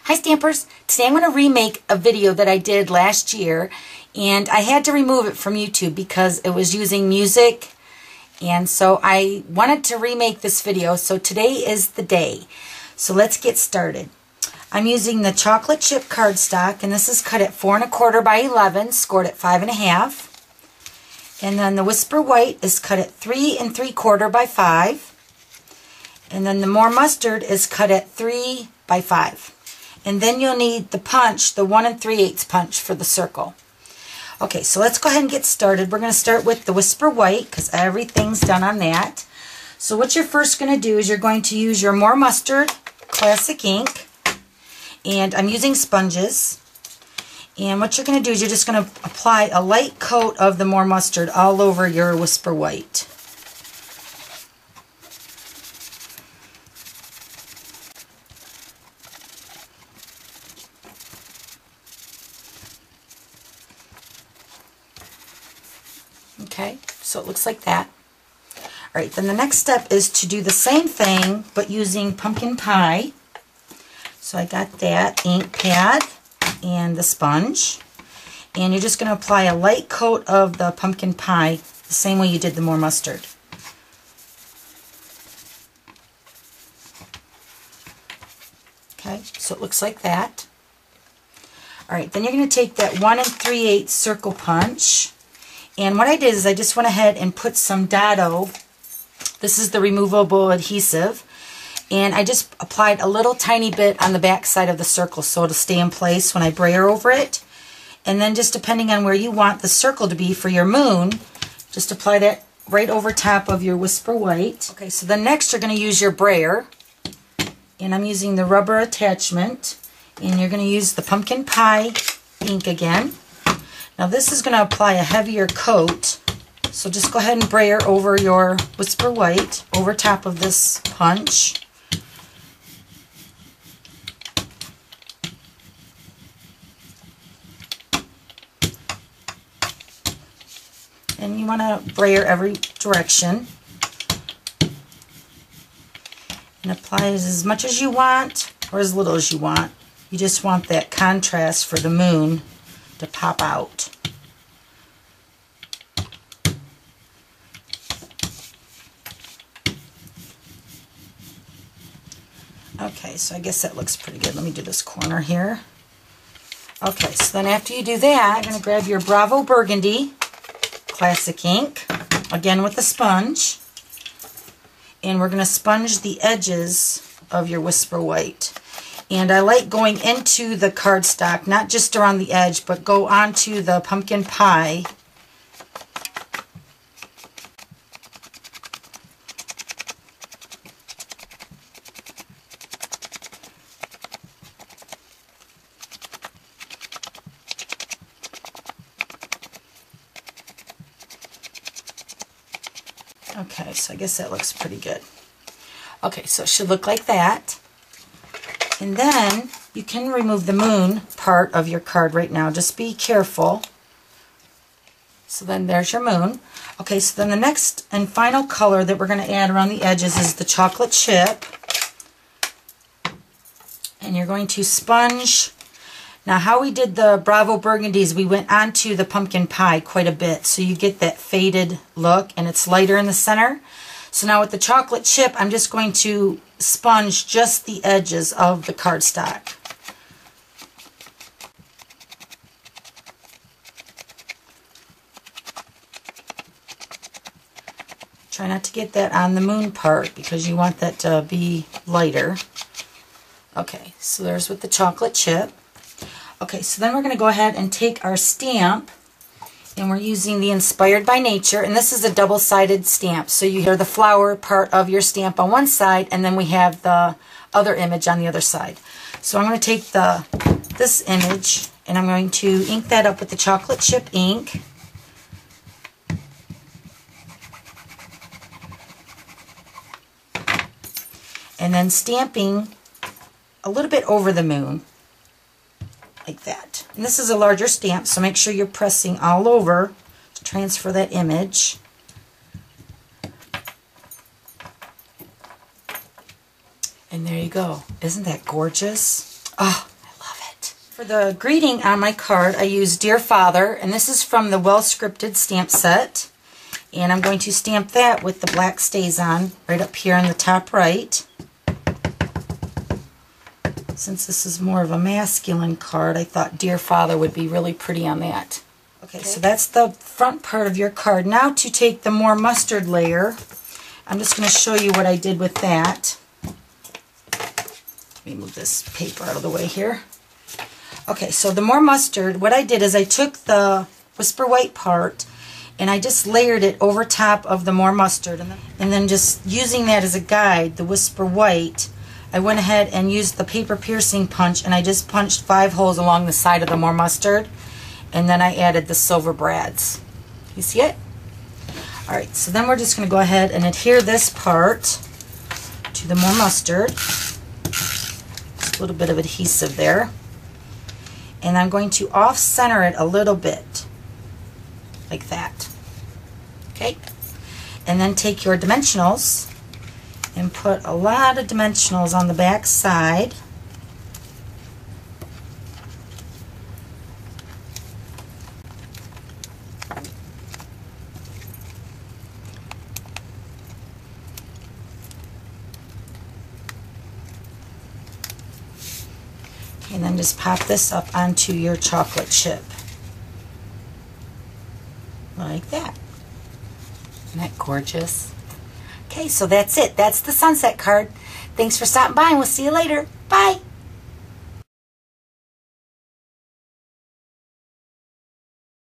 Hi Stampers! Today I'm going to remake a video that I did last year, and I had to remove it from YouTube because it was using music, and so I wanted to remake this video, so today is the day. So let's get started. I'm using the chocolate chip cardstock, and this is cut at 4 1/4 by 11, scored at 5 1/2. And then the Whisper White is cut at 3 3/4 by 5. And then the More Mustard is cut at 3 by 5. And then you'll need the punch, the 1 3/8 punch for the circle. Okay, so let's go ahead and get started. We're going to start with the Whisper White because everything's done on that. So what you're first going to do is you're going to use your More Mustard Classic ink. And I'm using sponges. And what you're going to do is you're just going to apply a light coat of the More Mustard all over your Whisper White. Okay, so it looks like that. Alright, then the next step is to do the same thing but using pumpkin pie. So I got that ink pad and the sponge. And you're just going to apply a light coat of the pumpkin pie the same way you did the More Mustard. Okay, so it looks like that. Alright, then you're going to take that 1 3/8 circle punch. And what I did is I just went ahead and put some Dado. This is the removable adhesive. And I just applied a little tiny bit on the back side of the circle so it'll stay in place when I brayer over it. And then just depending on where you want the circle to be for your moon, just apply that right over top of your Whisper White. Okay, so then next you're going to use your brayer. And I'm using the rubber attachment. And you're going to use the pumpkin pie ink again. Now this is going to apply a heavier coat, so just go ahead and brayer over your Whisper White over top of this punch. And you want to brayer every direction. And apply as much as you want or as little as you want. You just want that contrast for the moon to pop out. Okay, so I guess that looks pretty good. Let me do this corner here. Okay, so then after you do that, you're going to grab your Bravo Burgandy Classic ink, again with the sponge, and we're going to sponge the edges of your Whisper White. And I like going into the cardstock, not just around the edge, but go onto the pumpkin pie. Okay, so I guess that looks pretty good. Okay, so it should look like that. And then you can remove the moon part of your card right now. Just be careful. So then there's your moon. Okay, so then the next and final color that we're going to add around the edges is the chocolate chip. And you're going to sponge. Now how we did the Bravo Burgundies, we went onto the pumpkin pie quite a bit. So you get that faded look and it's lighter in the center. So now with the chocolate chip, I'm just going to sponge just the edges of the cardstock. Try not to get that on the moon part because you want that to be lighter. Okay, so there's with the chocolate chip. Okay, so then we're going to go ahead and take our stamp. And we're using the Inspired by Nature, and this is a double-sided stamp. So you hear the flower part of your stamp on one side, and then we have the other image on the other side. So I'm going to take this image, and I'm going to ink that up with the chocolate chip ink. And then stamping a little bit over the moon, like that. And this is a larger stamp, so make sure you're pressing all over to transfer that image. And there you go. Isn't that gorgeous? Oh, I love it. For the greeting on my card, I use Dear Father, and this is from the Well Scripted stamp set. And I'm going to stamp that with the black StazOn right up here in the top right. Since this is more of a masculine card, I thought Dear Father would be really pretty on that. Okay, so that's the front part of your card. Now to take the more mustard layer, I'm just going to show you what I did with that. Let me move this paper out of the way here. Okay, so the more mustard, what I did is I took the Whisper White part and I just layered it over top of the more mustard. And then just using that as a guide, the Whisper White, I went ahead and used the paper piercing punch and I just punched 5 holes along the side of the more mustard. And then I added the silver brads. You see it? Alright, so then we're just going to go ahead and adhere this part to the more mustard. Just a little bit of adhesive there. And I'm going to off-center it a little bit. Like that. Okay? And then take your dimensionals and put a lot of dimensionals on the back side. And then just pop this up onto your chocolate chip. Like that. Isn't that gorgeous? Okay, so that's it. That's the sunset card. Thanks for stopping by and we'll see you later. Bye!